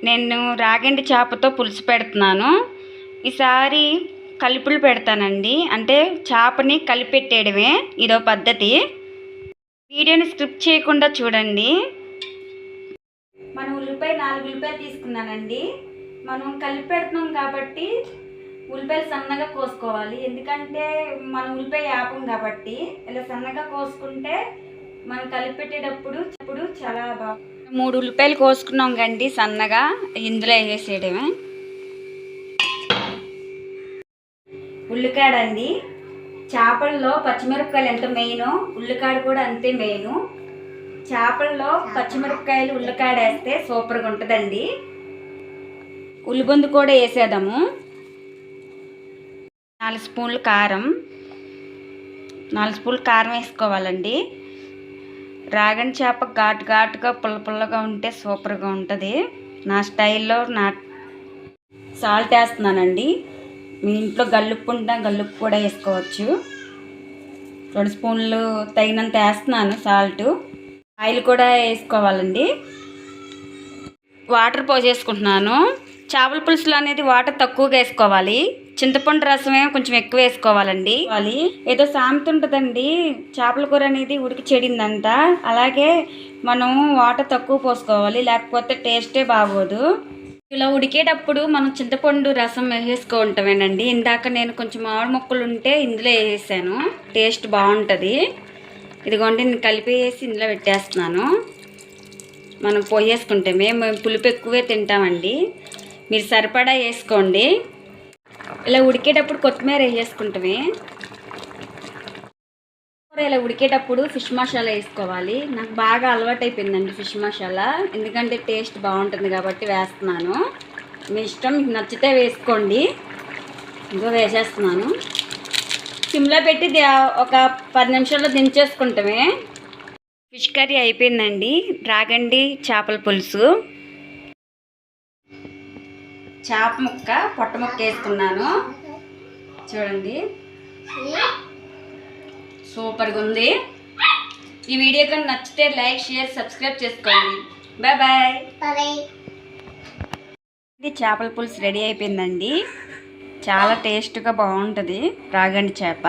నేను రాగండి చేపతో పులుసు పెడుతున్నాను. ఈసారి కలుపులు పెడతానండి, అంటే చేపని కలిపెట్టేయడమే ఇదో పద్ధతి. వీడియోని స్కిప్ చేయకుండా చూడండి. మనం ఉల్లిపాయ 4 ఉల్లిపాయలు తీసుకున్నానండి. మనం కలిపి పెడుతున్నాం కాబట్టి ఉల్లిపాయలు సన్నగా కోసుకోవాలి, ఎందుకంటే మనం ఉల్లిపాయ ఆపం కాబట్టి. ఇలా సన్నగా కోసుకుంటే మనం కలిపెట్టేటప్పుడు చాలా బాగా. 3 ఉల్లిపాయలు కోసుకున్నాం కండి సన్నగా, ఇందులో వేసేయడమే. ఉల్లికాడ అండి, చేపల్లో పచ్చిమిరపకాయలు ఎంత మెయినో ఉల్లికాడ కూడా అంతే మెయిన్. చేపల్లో పచ్చిమిరపకాయలు ఉల్లికాడ వేస్తే సూపర్గా ఉంటుందండి. ఉల్లిబొందు కూడా వేసేద్దాము. 4 స్పూన్లు కారం, 4 స్పూన్లు కారం వేసుకోవాలండి. రాగండి చేప ఘాటుగా పుల్లగా ఉంటే సూపర్గా ఉంటుంది. నా స్టైల్లో సాల్ట్ వేస్తున్నానండి. మీ ఇంట్లో గల్లుప్పు ఉంటే గల్లుప్పు కూడా వేసుకోవచ్చు. 2 స్పూన్లు తగినంత వేస్తున్నాను సాల్ట్. ఆయిల్ కూడా వేసుకోవాలండి. వాటర్ పోసేసుకుంటున్నాను. చేపల పులుసులో అనేది వాటర్ తక్కువగా వేసుకోవాలి. చింతపండు రసమే కొంచెం ఎక్కువ వేసుకోవాలండి. ఏదో సామెత ఉంటుందండి, చేపల కూర అనేది ఉడికి చెడిందంట. అలాగే మనం వాటర్ తక్కువ పోసుకోవాలి, లేకపోతే టేస్టే బాగోదు. ఇలా ఉడికేటప్పుడు మనం చింతపండు రసం వేసేసుకుంటామేనండి. ఇందాక నేను కొంచెం మామిడి ముక్కలు ఉంటే ఇందులో వేసాను, టేస్ట్ బాగుంటుంది. ఇదిగోండి నేను కలిపేసి ఇందులో పెట్టేస్తున్నాను. మనం పోయేసుకుంటే మేము పులుపు ఎక్కువే తింటామండి, మీరు సరిపడా వేసుకోండి. ఇలా ఉడికేటప్పుడు కొత్తిమీర వేసేసుకుంటామే. ఇలా ఉడికేటప్పుడు ఫిష్ మసాలా వేసుకోవాలి. నాకు బాగా అలవాటు అయిపోయిందండి ఫిష్ మసాలా, ఎందుకంటే టేస్ట్ బాగుంటుంది కాబట్టి వేస్తున్నాను. మీ ఇష్టం, మీకు నచ్చితే వేసుకోండి. ఇంకో వేసేస్తున్నాను. సిమ్లో పెట్టి ఒక 10 నిమిషాల్లో దించేసుకుంటామే. ఫిష్ కర్రీ అయిపోయిందండి. రాగండి చేపల పులుసు. చేప ముక్క పొట్ట ముక్క వేసుకున్నాను, చూడండి సూపర్గా ఉంది. ఈ వీడియో కానీ నచ్చితే లైక్, షేర్, సబ్స్క్రైబ్ చేసుకోండి. Bye bye. చేపల పులుసు రెడీ అయిపోయిందండి. చాలా టేస్ట్గా బాగుంటుంది రాగండి చేప.